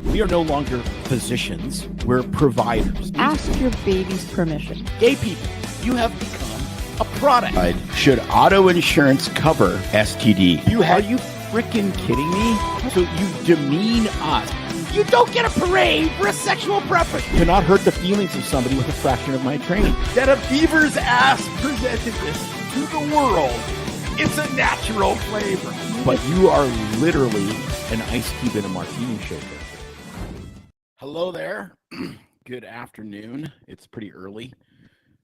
We are no longer physicians. We're providers. Ask your baby's permission. Gay people, you have become a product. Should auto insurance cover STD? Are you freaking kidding me? So you demean us. You don't get a parade for a sexual preference. To not hurt the feelings of somebody with a fraction of my training. That a beaver's ass presented this to the world. It's a natural flavor. But you are literally an ice cube in a martini shaker. Hello there. Good afternoon. It's pretty early,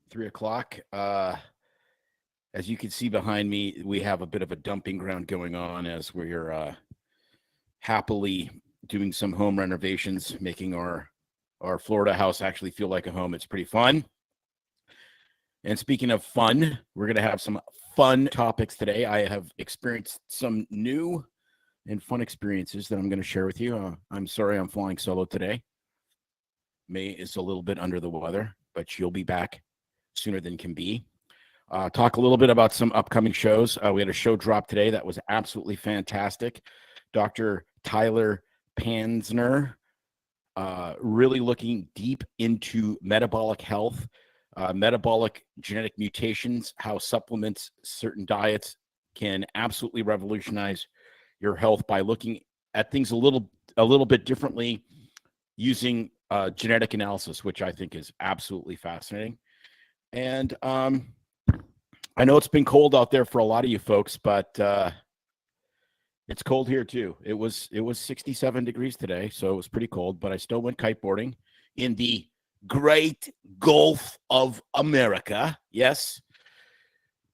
3 o'clock. As you can see behind me, we have a bit of a dumping ground going on as we're happily doing some home renovations, making our Florida house actually feel like a home. It's pretty fun. And speaking of fun, we're going to have some fun topics today. I have experienced some new and fun experiences that I'm going to share with you. I'm sorry I'm flying solo today. May is a little bit under the weather, but she'll be back sooner than can be. Talk a little bit about some upcoming shows. We had a show drop today that was absolutely fantastic. Dr. Tyler Pansner, really looking deep into metabolic health, metabolic genetic mutations, how supplements, certain diets can absolutely revolutionize your health by looking at things a little bit differently using genetic analysis, which I think is absolutely fascinating. And I know it's been cold out there for a lot of you folks, but it's cold here too. It was 67 degrees today, so it was pretty cold, but I still went kiteboarding in the great Gulf of America. Yes,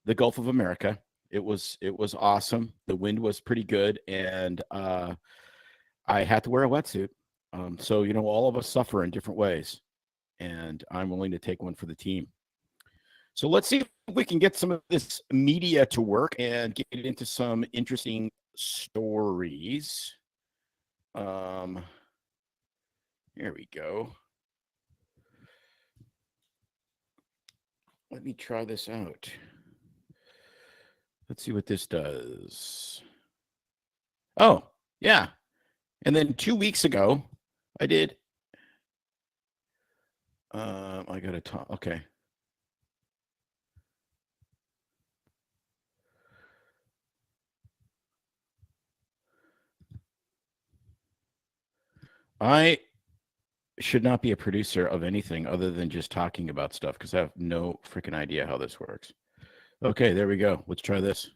the Gulf of America. It was awesome. The wind was pretty good, and I had to wear a wetsuit. So, you know, all of us suffer in different ways, and I'm willing to take one for the team. So let's see if we can get some of this media to work and get into some interesting stories. Here we go. Let me try this out. Let's see what this does. Oh, yeah. And then 2 weeks ago, I did. I got to talk. Okay. I should not be a producer of anything other than just talking about stuff because I have no freaking idea how this works. Okay, there we go. Let's try this.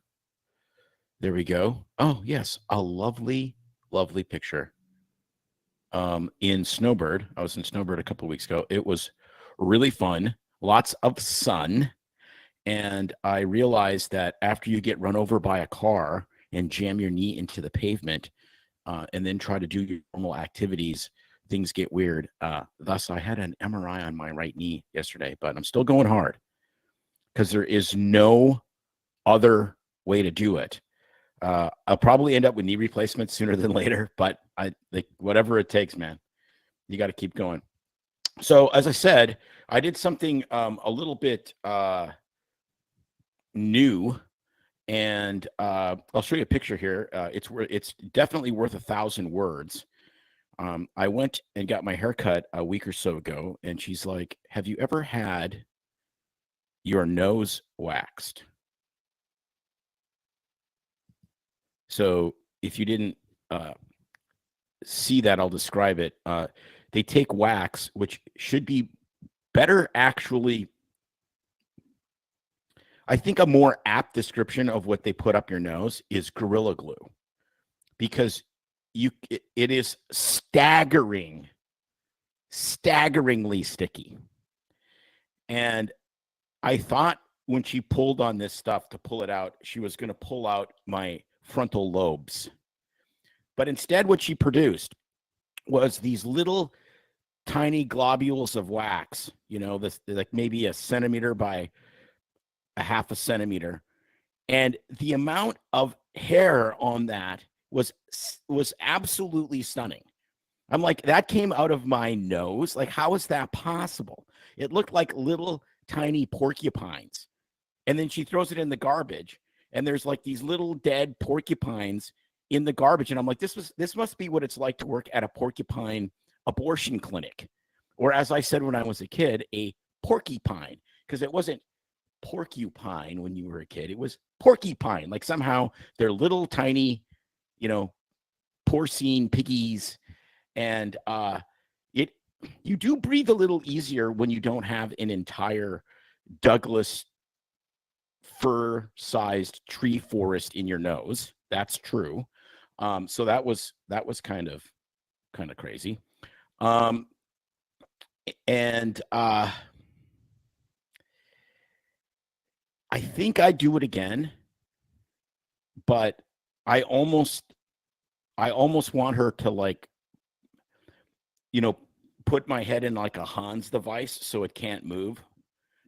There we go. Oh, yes, a lovely, lovely picture. In Snowbird. I was in Snowbird a couple of weeks ago. It was really fun, lots of sun. And I realized that after you get run over by a car and jam your knee into the pavement, and then try to do your normal activities, things get weird. Thus, I had an MRI on my right knee yesterday, but I'm still going hard because there is no other way to do it. I'll probably end up with knee replacements sooner than later, but I think whatever it takes, man, you got to keep going. So as I said, I did something a little bit new. And I'll show you a picture here. It's definitely worth 1,000 words. I went and got my hair cut a week or so ago, and she's like, "Have you ever had your nose waxed?" So if you didn't see that, I'll describe it. They take wax, which should be better actually. I think a more apt description of what they put up your nose is Gorilla Glue, because it is staggering staggeringly sticky. And I thought when she pulled on this stuff to pull it out, she was going to pull out my frontal lobes. But instead, what she produced was these little tiny globules of wax, you know, this like maybe a centimeter by a half a centimeter. And the amount of hair on that was absolutely stunning. I'm like, that came out of my nose. Like, how is that possible? It looked like little tiny porcupines. And then she throws it in the garbage, and there's like these little dead porcupines in the garbage. And I'm like, this must be what it's like to work at a porcupine abortion clinic. Or as I said when I was a kid, a porcupine, because it wasn't porcupine when you were a kid. It was porcupine. Like somehow they're little tiny, porcine piggies. And you do breathe a little easier when you don't have an entire Douglas fir-sized tree forest in your nose. That's true. So that was kind of crazy. And I think I'd do it again, but I almost want her to, like, put my head in like a Hans device so it can't move,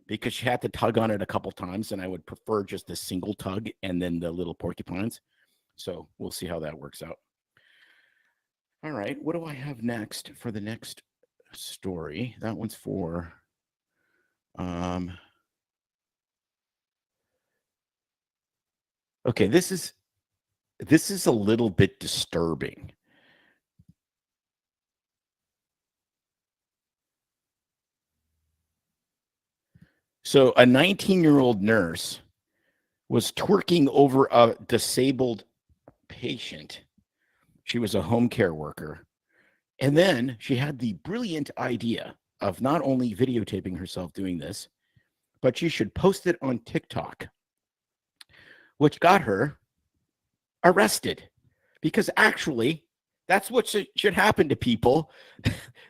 because she had to tug on it a couple times, and I would prefer just a single tug and then the little porcupines. So we'll see how that works out. All right, what do I have next for the next story? That one's for okay, this is a little bit disturbing. So a 19-year-old nurse was twerking over a disabled patient. She was a home care worker. And then she had the brilliant idea of not only videotaping herself doing this, but she should post it on TikTok, which got her arrested. Because actually, that's what should happen to people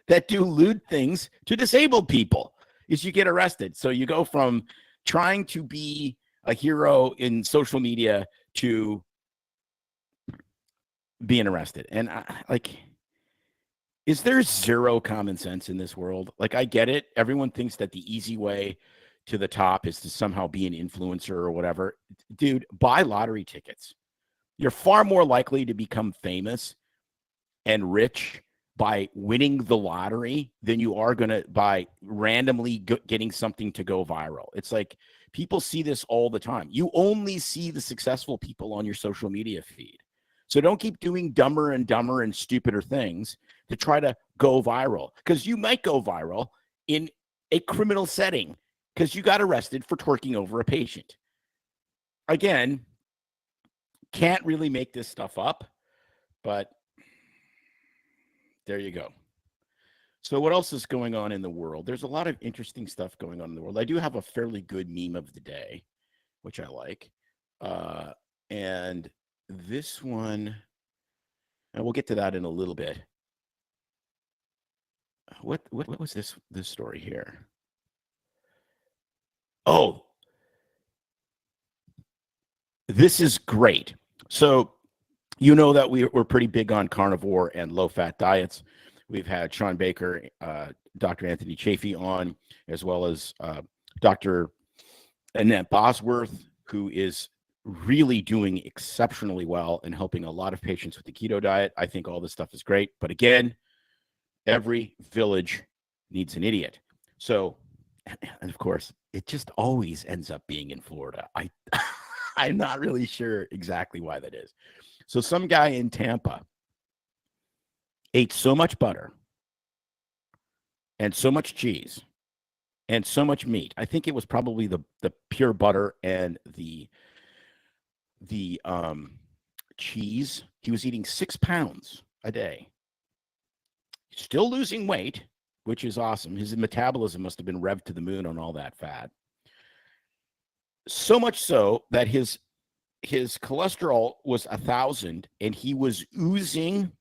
that do lewd things to disabled people, is you get arrested. So you go from trying to be a hero in social media to being arrested. And is there zero common sense in this world? Like, I get it. Everyone thinks that the easy way to the top is to somehow be an influencer or whatever. Dude, buy lottery tickets. You're far more likely to become famous and rich by winning the lottery than you are going to by randomly getting something to go viral. It's like, people see this all the time. You only see the successful people on your social media feed. So don't keep doing dumber and dumber and stupider things to try to go viral, because you might go viral in a criminal setting because you got arrested for twerking over a patient. Again, can't really make this stuff up, but there you go. So what else is going on in the world? There's a lot of interesting stuff going on in the world. I do have a fairly good meme of the day, which I like. And this one, and we'll get to that in a little bit. What was this story here? Oh, this is great. So you know that we're pretty big on carnivore and low-fat diets. We've had Sean Baker, Dr. Anthony Chafee on, as well as Dr. Annette Bosworth, who is really doing exceptionally well and helping a lot of patients with the keto diet. I think all this stuff is great. But again, every village needs an idiot. So, and of course, it just always ends up being in Florida. I'm not really sure exactly why that is. So some guy in Tampa ate so much butter and so much cheese and so much meat. I think it was probably the pure butter and the cheese. He was eating 6 pounds a day. Still losing weight, which is awesome. His metabolism must have been revved to the moon on all that fat. So much so that his cholesterol was 1,000, and he was oozing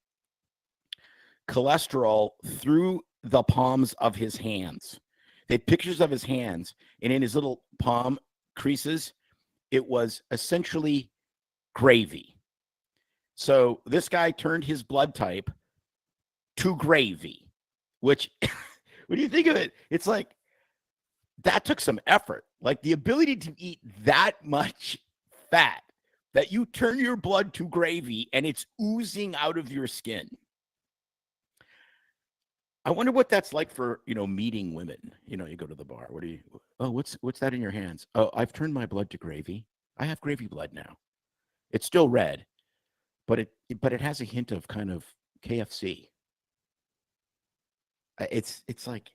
cholesterol through the palms of his hands. They had pictures of his hands, and in his little palm creases, it was essentially gravy. So this guy turned his blood type to gravy, which, when you think of it, it's like, that took some effort. Like, the ability to eat that much fat that you turn your blood to gravy and it's oozing out of your skin. I wonder what that's like for, meeting women. You go to the bar. What's that in your hands? Oh, I've turned my blood to gravy. I have gravy blood now. It's still red, but it has a hint of kind of KFC. It's like,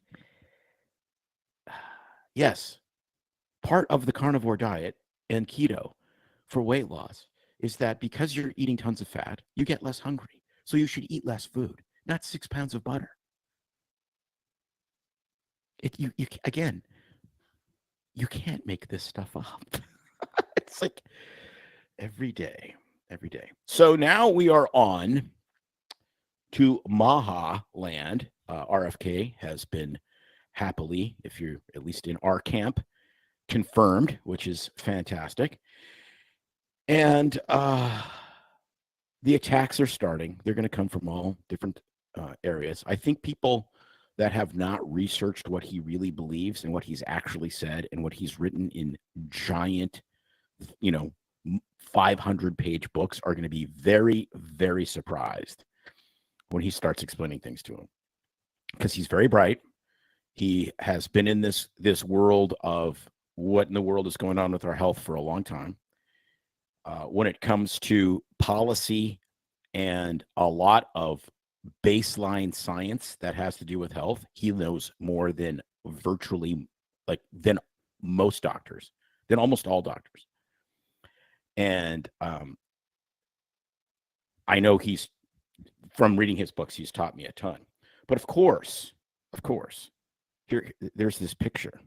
yes, part of the carnivore diet and keto for weight loss is that because you're eating tons of fat, you get less hungry. So you should eat less food, not 6 pounds of butter. Again, you can't make this stuff up. It's like every day. So now we are on to Maha land. RFK has been happily, if you're at least in our camp, confirmed, which is fantastic. And the attacks are starting. They're going to come from all different areas. I think people that have not researched what he really believes and what he's actually said and what he's written in giant, 500-page books are going to be very, very surprised when he starts explaining things to them, because he's very bright. He has been in this world of what in the world is going on with our health for a long time. When it comes to policy and a lot of baseline science that has to do with health, he knows more than than most doctors, than almost all doctors. And I know from reading his books, he's taught me a ton. But of course, there's this picture.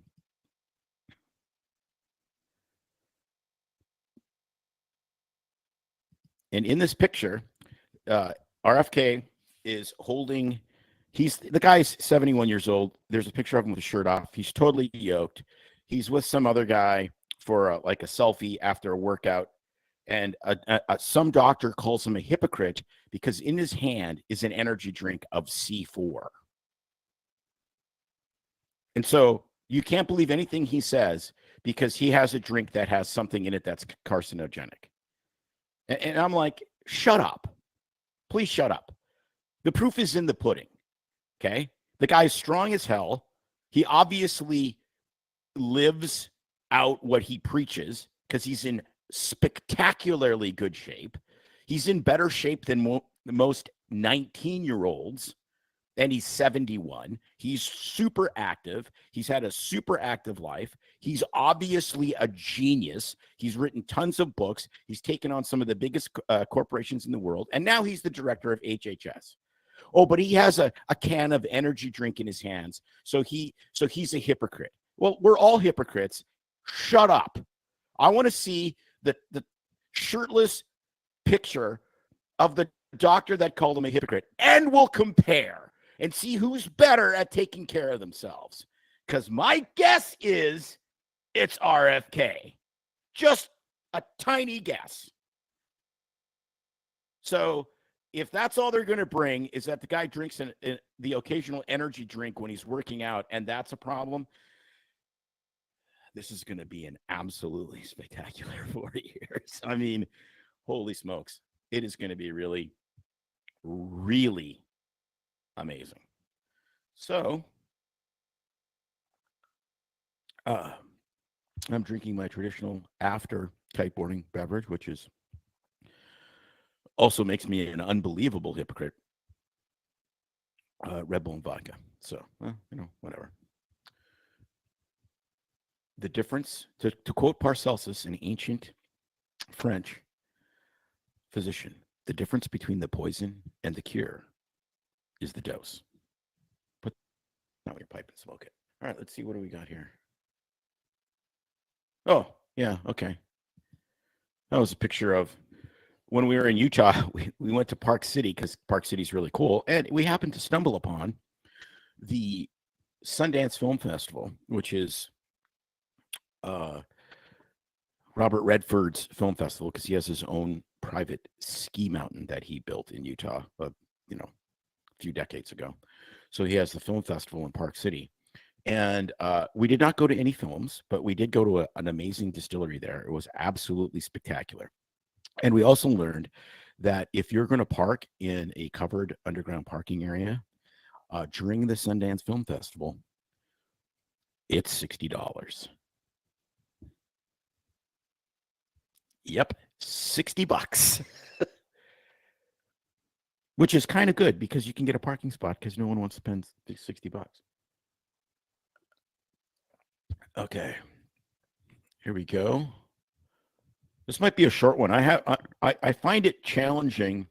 And in this picture, RFK is holding, the guy's 71 years old. There's a picture of him with his shirt off. He's totally yoked. He's with some other guy for a selfie after a workout. And some doctor calls him a hypocrite because in his hand is an energy drink of C4. And so you can't believe anything he says because he has a drink that has something in it that's carcinogenic. And I'm like, shut up. Please shut up. The proof is in the pudding. Okay? The guy's strong as hell. He obviously lives out what he preaches because he's in spectacularly good shape. He's in better shape than most 19-year-olds, and he's 71. He's super active. He's had a super active life. He's obviously a genius. He's written tons of books. He's taken on some of the biggest corporations in the world, and now he's the director of HHS. Oh, but he has a can of energy drink in his hands, so he's a hypocrite. Well, we're all hypocrites. Shut up. I want to see the shirtless picture of the doctor that called him a hypocrite, and we'll compare and see who's better at taking care of themselves. Because my guess is it's RFK. Just a tiny guess. So if that's all they're going to bring is that the guy drinks the occasional energy drink when he's working out, and that's a problem, this is going to be an absolutely spectacular 4 years. I mean, holy smokes. It is going to be really, really amazing. So, I'm drinking my traditional after kiteboarding beverage, which also makes me an unbelievable hypocrite. Red Bull and vodka. So, whatever. The difference, to quote Paracelsus, an ancient French physician, the difference between the poison and the cure is the dose. Put out your pipe and smoke it. All right, let's see. What do we got here? Oh, yeah, okay. That was a picture of when we were in Utah. We went to Park City because Park City is really cool. And we happened to stumble upon the Sundance Film Festival, which is Robert Redford's film festival, because he has his own private ski mountain that he built in Utah, a few decades ago. So he has the film festival in Park City. And we did not go to any films, but we did go to an amazing distillery there. It was absolutely spectacular. And we also learned that if you're going to park in a covered underground parking area during the Sundance Film Festival, it's $60. Yep, $60. which is kind of good because you can get a parking spot because no one wants to spend $60. Okay, here we go. This might be a short one. I find it challenging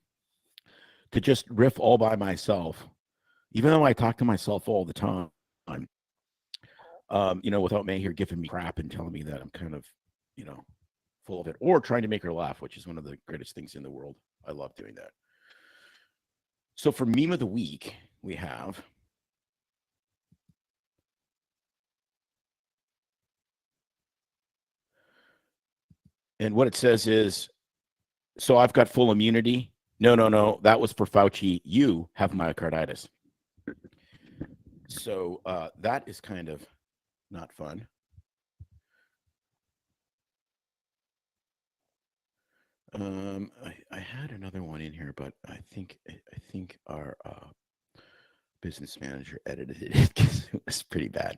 to just riff all by myself, even though I talk to myself all the time. Without May here giving me crap and telling me that I'm kind of, full of it, or trying to make her laugh, which is one of the greatest things in the world. I love doing that. So for meme of the week, we have and what it says is, so I've got full immunity. No, that was for Fauci. You have myocarditis. So that is kind of not fun. I had another one in here, but I think our business manager edited it because it was pretty bad.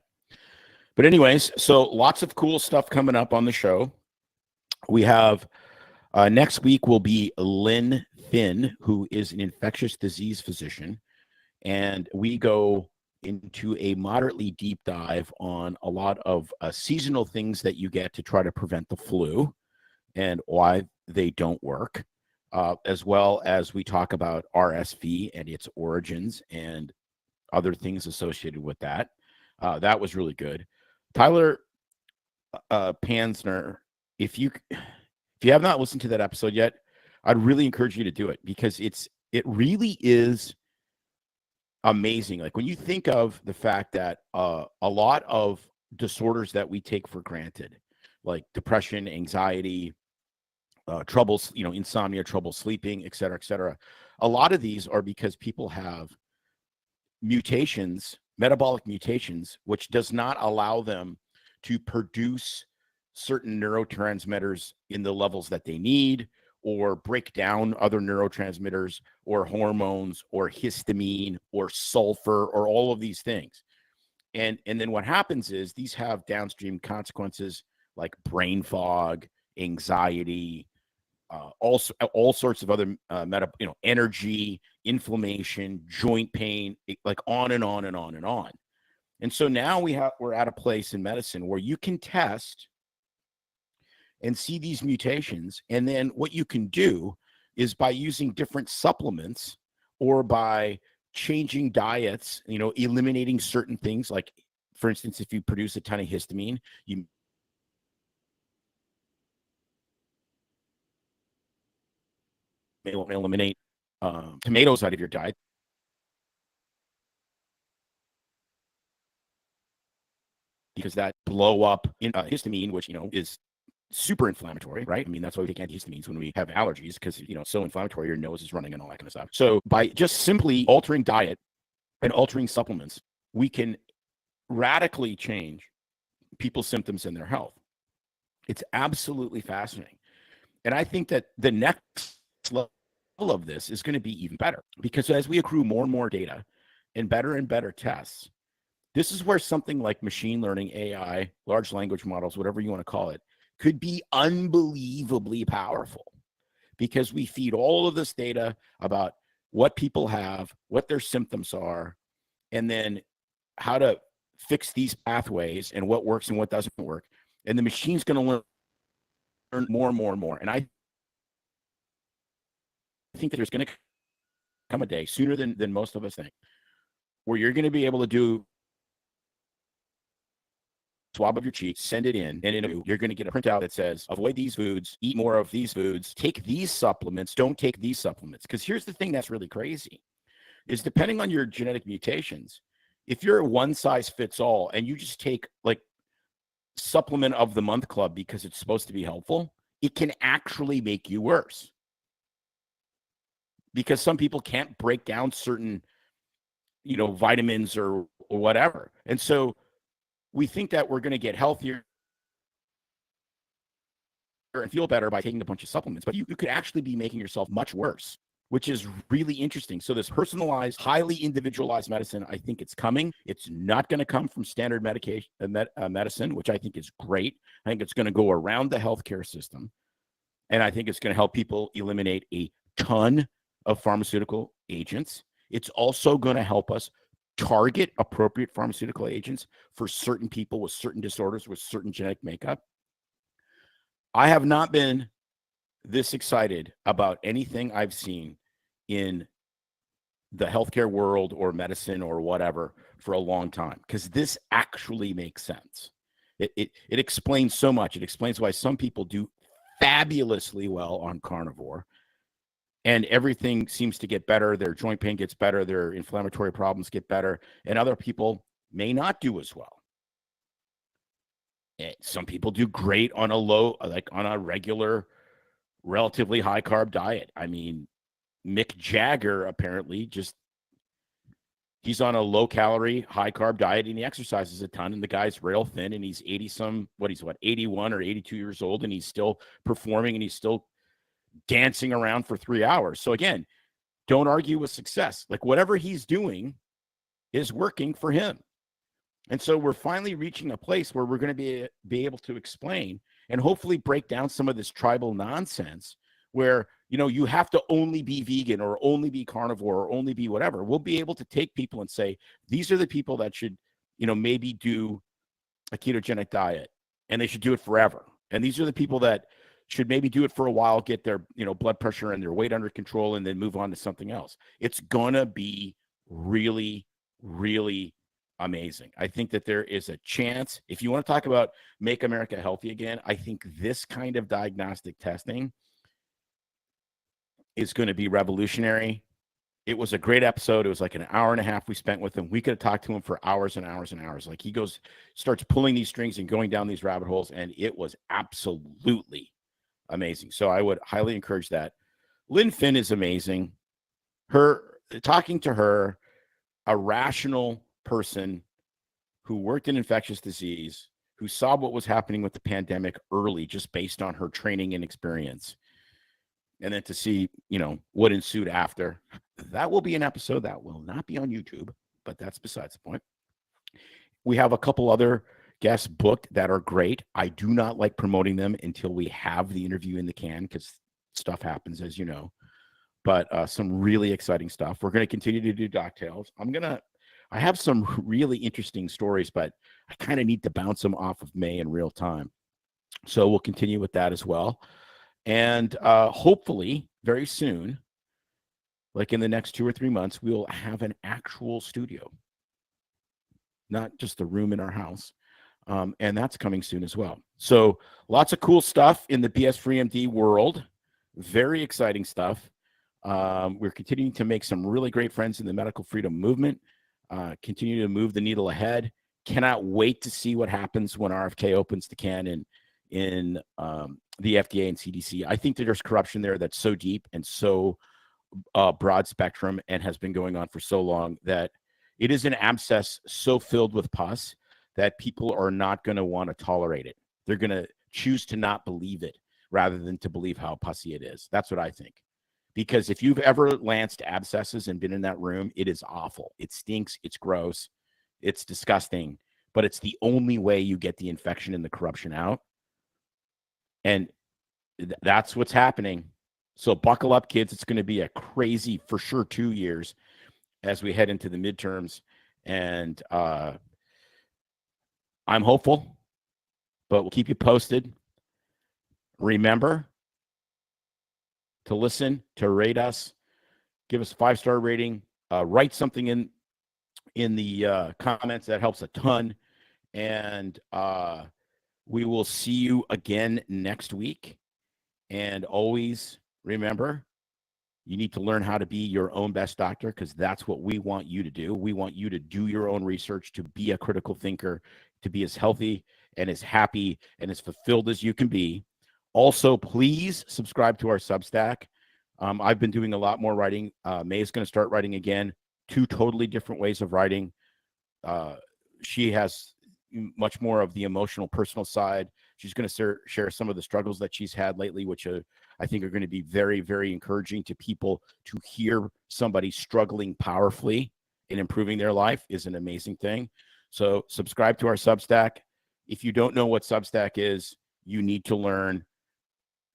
But anyways, so lots of cool stuff coming up on the show. We have next week will be Lynn Finn, who is an infectious disease physician, and we go into a moderately deep dive on a lot of seasonal things that you get to try to prevent the flu and why they don't work, as well as we talk about RSV and its origins and other things associated with that. That was really good. Tyler Pansner, if you have not listened to that episode yet, I'd really encourage you to do it because it really is amazing. Like when you think of the fact that a lot of disorders that we take for granted, like depression, anxiety, troubles, insomnia, trouble sleeping, et cetera, a lot of these are because people have mutations, metabolic mutations, which does not allow them to produce certain neurotransmitters in the levels that they need, or break down other neurotransmitters or hormones or histamine or sulfur or all of these things. And then what happens is these have downstream consequences like brain fog, anxiety, all sorts of other energy, inflammation, joint pain, like on and on and on and on. And so now we're at a place in medicine where you can test and see these mutations. And then what you can do is by using different supplements or by changing diets, eliminating certain things. Like, for instance, if you produce a ton of histamine, you may want to eliminate tomatoes out of your diet because that blow up in histamine, which, is super inflammatory, right? I mean, that's why we take antihistamines when we have allergies because, so inflammatory, your nose is running and all that kind of stuff. So by just simply altering diet and altering supplements, we can radically change people's symptoms and their health. It's absolutely fascinating. And I think that the next level of this is going to be even better because as we accrue more and more data and better tests, this is where something like machine learning, AI, large language models, whatever you want to call it, could be unbelievably powerful because we feed all of this data about what people have, what their symptoms are, and then how to fix these pathways and what works and what doesn't work. And the machine's going to learn more and more and more. And I think that there's going to come a day sooner than most of us think where you're going to be able to do swab of your cheek, send it in, and you're going to get a printout that says, avoid these foods, eat more of these foods, take these supplements, don't take these supplements. Because here's the thing that's really crazy, is depending on your genetic mutations, if you're a one size fits all and you just take like supplement of the month club because it's supposed to be helpful, it can actually make you worse. Because some people can't break down certain, vitamins or whatever. And so we think that we're going to get healthier and feel better by taking a bunch of supplements, but you could actually be making yourself much worse, which is really interesting. So this personalized, highly individualized medicine, I think it's coming. It's not going to come from standard medicine, which I think is great. I think it's going to go around the healthcare system. And I think it's going to help people eliminate a ton of pharmaceutical agents. It's also going to help us target appropriate pharmaceutical agents for certain people with certain disorders, with certain genetic makeup. I have not been this excited about anything I've seen in the healthcare world or medicine or whatever for a long time, because this actually makes sense. It explains so much. It explains why some people do fabulously well on carnivore and everything seems to get better. Their joint pain gets better. Their inflammatory problems get better. And other people may not do as well. And some people do great on a low, like on a regular, relatively high carb diet. I mean, Mick Jagger apparently he's on a low calorie, high carb diet and he exercises a ton. And the guy's rail thin and he's 81 or 82 years old and he's still performing and he's still dancing around for 3 hours. So again, don't argue with success. Like whatever he's doing is working for him. And so we're finally reaching a place where we're going to be able to explain and hopefully break down some of this tribal nonsense where, you have to only be vegan or only be carnivore or only be whatever. We'll be able to take people and say, these are the people that should, maybe do a ketogenic diet and they should do it forever. And these are the people that should maybe do it for a while, get their, blood pressure and their weight under control and then move on to something else. It's going to be really, really amazing. I think that there is a chance, if you want to talk about make America healthy again, I think this kind of diagnostic testing is going to be revolutionary. It was a great episode. It was like an hour and a half we spent with him. We could have talked to him for hours and hours and hours. Like he starts pulling these strings and going down these rabbit holes, and it was absolutely amazing. So I would highly encourage that. Lynn Finn is amazing. Talking to her, a rational person who worked in infectious disease, who saw what was happening with the pandemic early, just based on her training and experience. And then to see, what ensued after. That will be an episode that will not be on YouTube, but that's besides the point. We have a couple other guests booked that are great. I do not like promoting them until we have the interview in the can because stuff happens, as you know. But some really exciting stuff. We're going to continue to do Doctales. I have some really interesting stories, but I kind of need to bounce them off of May in real time. So we'll continue with that as well. And hopefully very soon, like in the next 2 or 3 months, we'll have an actual studio, not just a room in our house. And that's coming soon as well. So lots of cool stuff in the BS Free MD world. Very exciting stuff. We're continuing to make some really great friends in the medical freedom movement. Continue to move the needle ahead. Cannot wait to see what happens when RFK opens the can in the FDA and CDC. I think that there's corruption there that's so deep and so broad spectrum and has been going on for so long that it is an abscess so filled with pus that people are not going to want to tolerate it. They're going to choose to not believe it rather than to believe how pussy it is. That's what I think. Because if you've ever lanced abscesses and been in that room, it is awful. It stinks. It's gross. It's disgusting. But it's the only way you get the infection and the corruption out. And that's what's happening. So buckle up, kids. It's going to be a crazy, for sure, 2 years as we head into the midterms. And I'm hopeful, but we'll keep you posted. Remember to listen, to rate us, give us a 5-star rating, write something in the comments. That helps a ton. And we will see you again next week. And always remember, you need to learn how to be your own best doctor, because that's what we want you to do. We want you to do your own research, to be a critical thinker, to be as healthy and as happy and as fulfilled as you can be. Also, please subscribe to our Substack. I've been doing a lot more writing. May is going to start writing again. 2 totally different ways of writing. She has much more of the emotional, personal side. She's going to share some of the struggles that she's had lately, which I think are going to be very, very encouraging to people. To hear somebody struggling powerfully in improving their life is an amazing thing. So subscribe to our Substack. If you don't know what Substack is, you need to learn.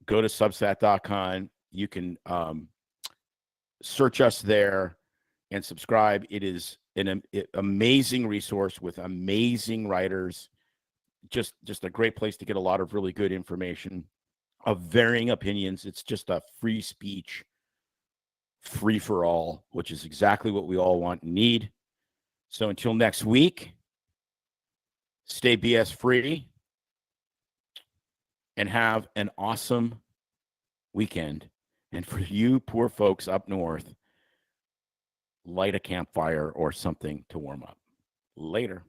Go to substack.com. You can search us there and subscribe. It is an amazing resource with amazing writers. Just a great place to get a lot of really good information of varying opinions. It's just a free speech, free for all, which is exactly what we all want and need. So until next week, stay BS free and have an awesome weekend. And for you poor folks up north, light a campfire or something to warm up. Later.